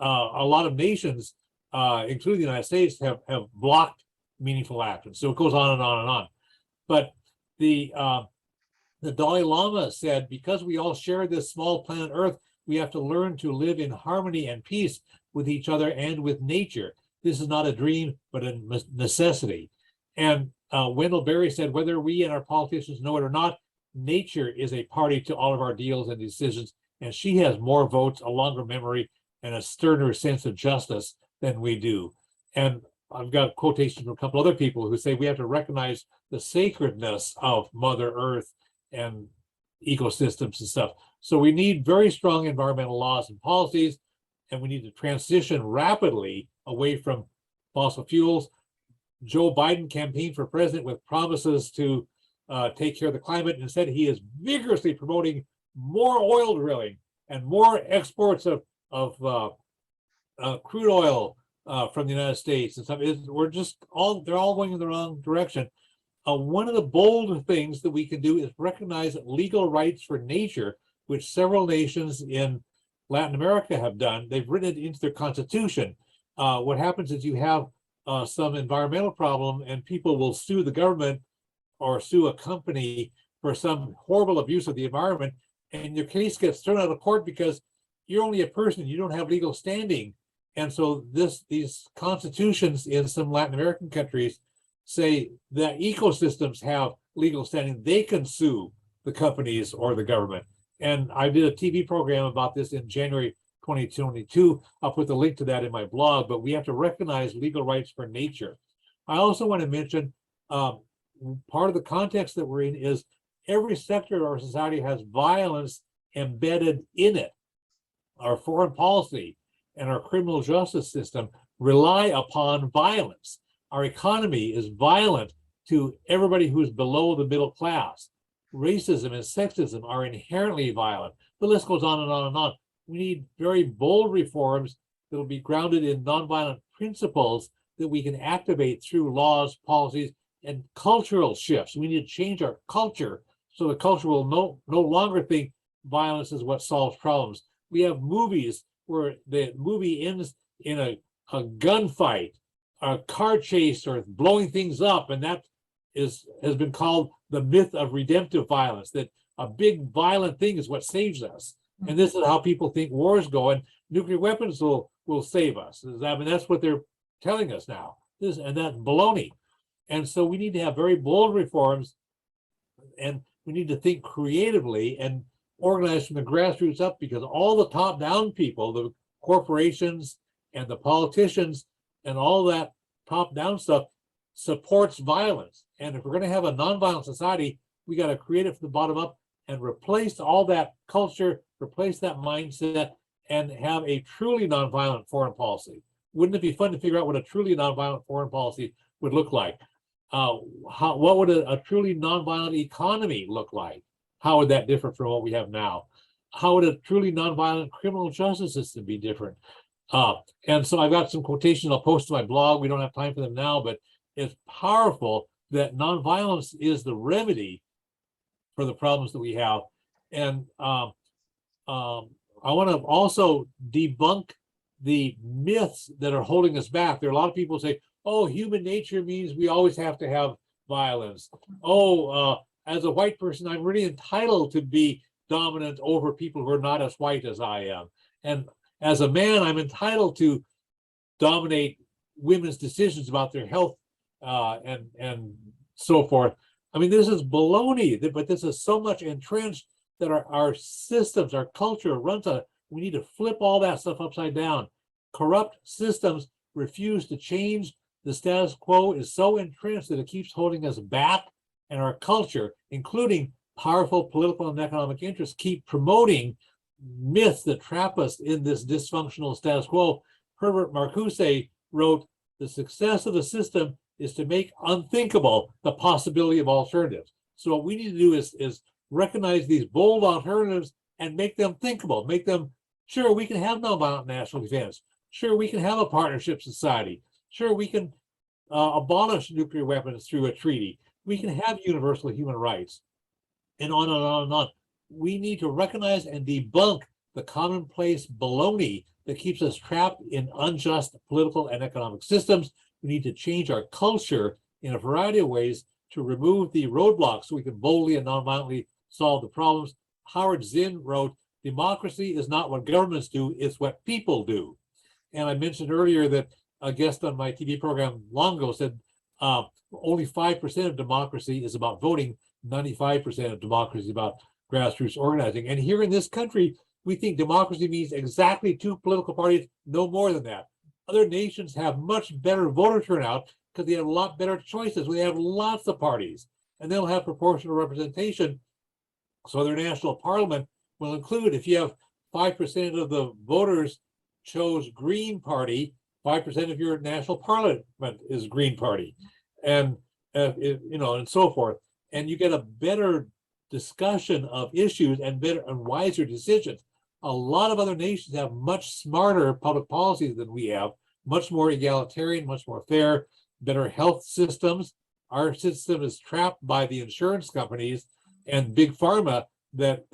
a lot of nations, including the United States, have blocked meaningful action. So it goes on and on and on. But the Dalai Lama said, because we all share this small planet Earth, we have to learn to live in harmony and peace with each other and with nature. This is not a dream, but a necessity. And Wendell Berry said, whether we and our politicians know it or not, nature is a party to all of our deals and decisions, and she has more votes, a longer memory, and a sterner sense of justice than we do. And I've got quotations from a couple other people who say we have to recognize the sacredness of Mother Earth and ecosystems and stuff. So we need very strong environmental laws and policies, and we need to transition rapidly away from fossil fuels. Joe Biden campaigned for president with promises to take care of the climate. Instead, he is vigorously promoting more oil drilling and more exports of crude oil from the United States and stuff. They're all going in the wrong direction. One of the bold things that we can do is recognize legal rights for nature, which several nations in Latin America have done. They've written it into their constitution. What happens is you have some environmental problem, and people will sue the government or sue a company for some horrible abuse of the environment, and your case gets thrown out of court because you're only a person, you don't have legal standing. And so these constitutions in some Latin American countries say that ecosystems have legal standing. They can sue the companies or the government. And I did a TV program about this in January 2022. I'll put the link to that in my blog, but we have to recognize legal rights for nature. I also want to mention part of the context that we're in is every sector of our society has violence embedded in it. Our foreign policy and our criminal justice system rely upon violence. Our economy is violent to everybody who's below the middle class. Racism and sexism are inherently violent. The list goes on and on and on. We need very bold reforms that will be grounded in nonviolent principles that we can activate through laws, policies, and cultural shifts. We need to change our culture so the culture will no longer think violence is what solves problems. We have movies where the movie ends in a gunfight, a car chase, or blowing things up, and that has been called the myth of redemptive violence, that a big violent thing is what saves us. And this is how people think wars go, and nuclear weapons will save us. I mean, that's what they're telling us now. And that's baloney. And so we need to have very bold reforms, and we need to think creatively and organize from the grassroots up, because all the top-down people, the corporations and the politicians and all that top-down stuff supports violence. And if we're going to have a nonviolent society, we got to create it from the bottom up and replace all that culture, replace that mindset, and have a truly nonviolent foreign policy. Wouldn't it be fun to figure out what a truly nonviolent foreign policy would look like? What would a truly nonviolent economy look like? How would that differ from what we have now? How would a truly nonviolent criminal justice system be different? And so I've got some quotations I'll post to my blog. We don't have time for them now, but it's powerful that nonviolence is the remedy for the problems that we have. And I want to also debunk the myths that are holding us back. There are a lot of people who say, oh, human nature means we always have to have violence. Oh, as a white person, I'm really entitled to be dominant over people who are not as white as I am. And as a man, I'm entitled to dominate women's decisions about their health and so forth. I mean, this is baloney, but this is so much entrenched that our systems, our culture runs on it. We need to flip all that stuff upside down. Corrupt systems refuse to change. The status quo is so entrenched that it keeps holding us back, and our culture, including powerful political and economic interests, keep promoting myths that trap us in this dysfunctional status quo. Herbert Marcuse wrote, the success of the system is to make unthinkable the possibility of alternatives. So what we need to do is recognize these bold alternatives and make them thinkable, make them, sure, we can have nonviolent national defense. Sure, we can have a partnership society. Sure, we can abolish nuclear weapons through a treaty. We can have universal human rights, and on and on and on. We need to recognize and debunk the commonplace baloney that keeps us trapped in unjust political and economic systems. We need to change our culture in a variety of ways to remove the roadblocks so we can boldly and nonviolently solve the problems. Howard Zinn wrote, democracy is not what governments do, it's what people do. And I mentioned earlier that a guest on my TV program long ago said only 5% of democracy is about voting, 95% of democracy is about grassroots organizing. And here in this country, we think democracy means exactly 2 political parties, no more than that. Other nations have much better voter turnout because they have a lot better choices. We have lots of parties, and they'll have proportional representation. So their national parliament will include, if you have 5% of the voters chose Green Party, 5% of your national parliament is Green Party, and and so forth. And you get a better discussion of issues and better and wiser decisions. A lot of other nations have much smarter public policies than we have, much more egalitarian, much more fair, better health systems. Our system is trapped by the insurance companies and big pharma that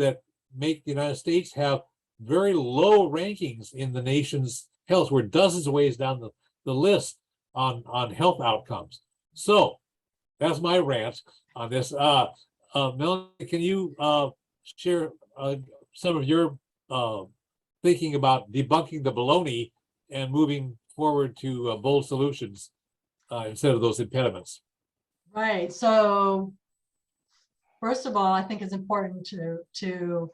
make the United States have very low rankings in the nation's health. We're dozens of ways down the list on health outcomes. So that's my rant on this. Melanie, can you share some of your thinking about debunking the baloney and moving forward to bold solutions instead of those impediments? Right. So first of all, I think it's important to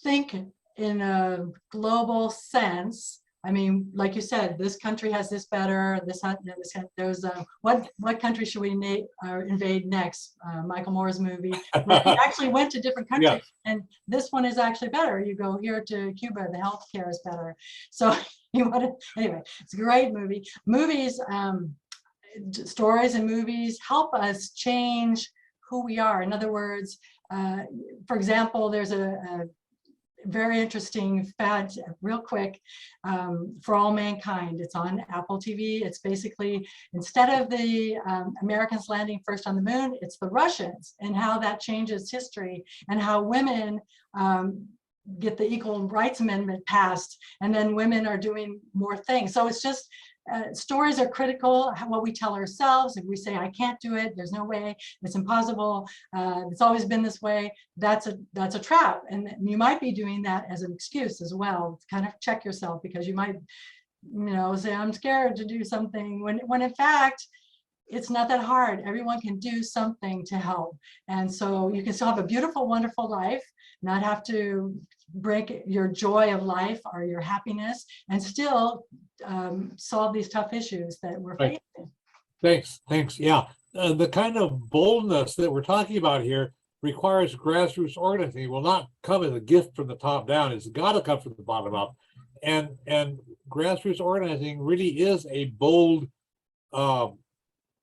think in a global sense. I mean, like you said, this country has this better. There's what country should we invade next? Michael Moore's movie. Where he actually went to different countries, yeah. And this one is actually better. You go here to Cuba, the healthcare is better. So you want to anyway. It's a great movie. Movies, stories, and movies help us change who we are. In other words, for example, there's a very interesting fad, real quick, For All Mankind. It's on Apple TV. It's basically, instead of the Americans landing first on the moon, it's the Russians, and how that changes history, and how women get the Equal Rights Amendment passed, and then women are doing more things. So it's just, stories are critical, what we tell ourselves. If we say, I can't do it, there's no way, it's impossible, it's always been this way, that's a trap. And you might be doing that as an excuse as well. Kind of check yourself, because you might, say, I'm scared to do something, when in fact, it's not that hard. Everyone can do something to help. And so you can still have a beautiful, wonderful life, not have to break your joy of life or your happiness, and still solve these tough issues that we're facing. Thanks. Yeah, the kind of boldness that we're talking about here requires grassroots organizing. It will not come as a gift from the top down. It's got to come from the bottom up. And grassroots organizing really is a bold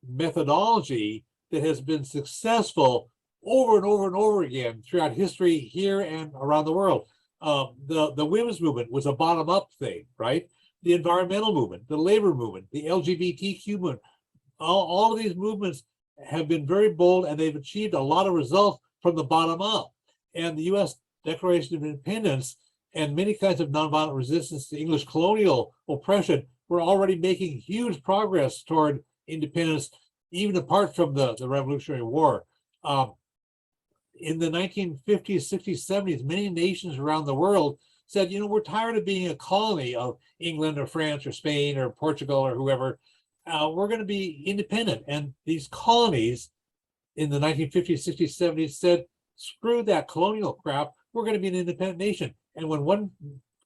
methodology that has been successful over and over and over again throughout history here and around the world. The women's movement was a bottom-up thing, right? The environmental movement, the labor movement, the LGBTQ movement, all of these movements have been very bold, and they've achieved a lot of results from the bottom up. And the U.S. Declaration of Independence and many kinds of nonviolent resistance to English colonial oppression were already making huge progress toward independence, even apart from the Revolutionary War. In the 1950s, 60s, 70s, many nations around the world said, we're tired of being a colony of England or France or Spain or Portugal or whoever. We're going to be independent. And these colonies in the 1950s, 60s, 70s said, screw that colonial crap. We're going to be an independent nation. And when one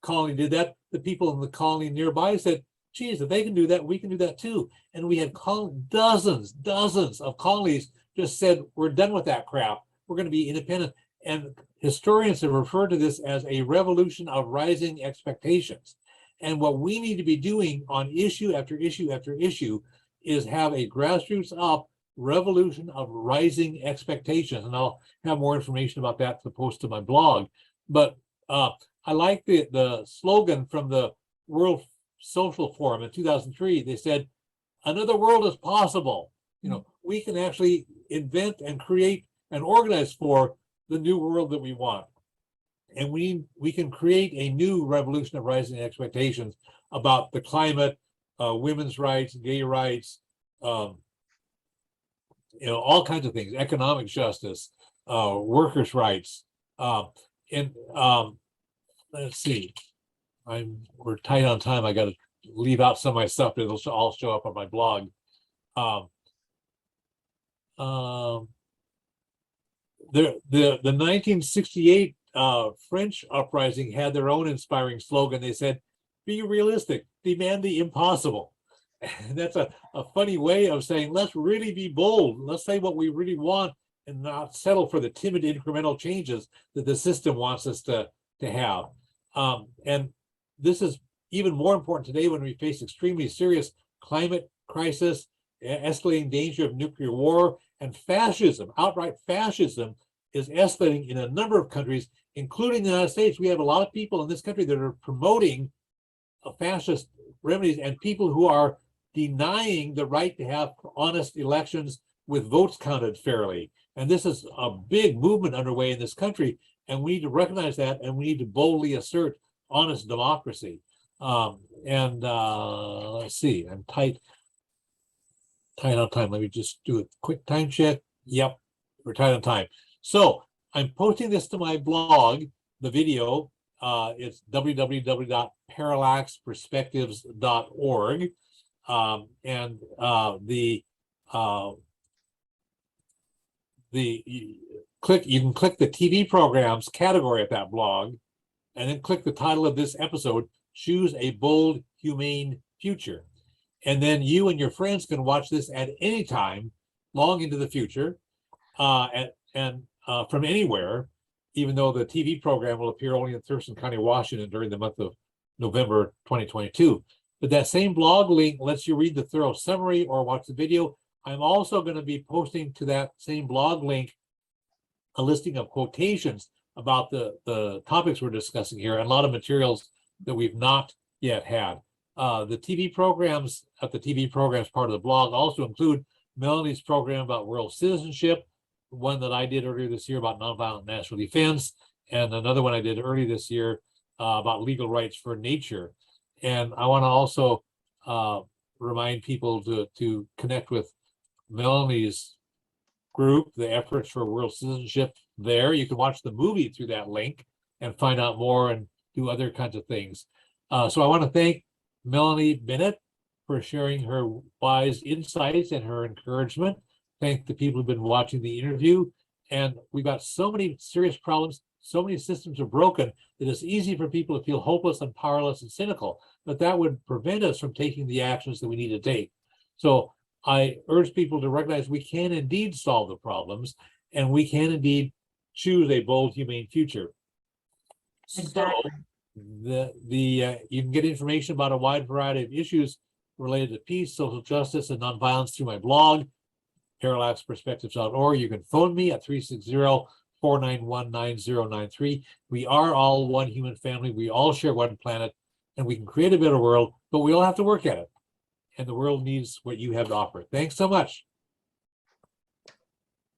colony did that, the people in the colony nearby said, geez, if they can do that, we can do that too. And we had dozens of colonies just said, we're done with that crap. We're going to be independent. And historians have referred to this as a revolution of rising expectations. And what we need to be doing on issue after issue after issue is have a grassroots up revolution of rising expectations. And I'll have more information about that to post to my blog. But I like the slogan from the World Social Forum in 2003. They said, another world is possible. You know, we can actually invent and create and organize for the new world that we want. And we can create a new revolution of rising expectations about the climate, women's rights, gay rights, you know, all kinds of things, economic justice, workers' rights. And let's see, we're tight on time. I got to leave out some of my stuff. It'll all show up on my blog. The 1968 French uprising had their own inspiring slogan. They said, "Be realistic, demand the impossible." And that's a funny way of saying, let's really be bold. Let's say what we really want and not settle for the timid incremental changes that the system wants us to have. And this is even more important today when we face extremely serious climate crisis, escalating danger of nuclear war, and fascism. Outright fascism is escalating in a number of countries, including the United States. We have a lot of people in this country that are promoting fascist remedies and people who are denying the right to have honest elections with votes counted fairly. And this is a big movement underway in this country, and we need to recognize that, and we need to boldly assert honest democracy. Let's see, I'm tight on time. Let me just do a quick time check. Yep, we're tight on time. So I'm posting this to my blog, the video. It's www.parallaxperspectives.org. You can click the TV programs category at that blog, and then click the title of this episode, Choose a Bold, Humane Future. And then you and your friends can watch this at any time, long into the future, and from anywhere, even though the TV program will appear only in Thurston County, Washington during the month of November 2022. But that same blog link lets you read the thorough summary or watch the video. I'm also going to be posting to that same blog link a listing of quotations about the topics we're discussing here, and a lot of materials that we've not yet had. The TV programs at the TV programs part of the blog also include Melanie's program about world citizenship, one that I did earlier this year about nonviolent national defense, and another one I did early this year about legal rights for nature. And I want to also remind people to connect with Melanie's group, the Efforts for World Citizenship. There, you can watch the movie through that link and find out more and do other kinds of things. So I want to thank Melanie Bennett for sharing her wise insights and her encouragement. Thank the people who've been watching the interview. And we've got so many serious problems, so many systems are broken that it's easy for people to feel hopeless and powerless and cynical, but that would prevent us from taking the actions that we need to take. So I urge people to recognize we can indeed solve the problems, and we can indeed choose a bold, humane future. Exactly. So you can get information about a wide variety of issues related to peace, social justice, and nonviolence through my blog, parallaxperspectives.org. You can phone me at 360-491-9093. We are all one human family. We all share one planet, and we can create a better world, but we all have to work at it. And the world needs what you have to offer. Thanks so much.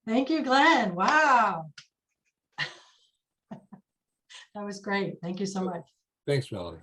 Thank you, Glenn. Wow. That was great. Thank you so much. Thanks, Melanie.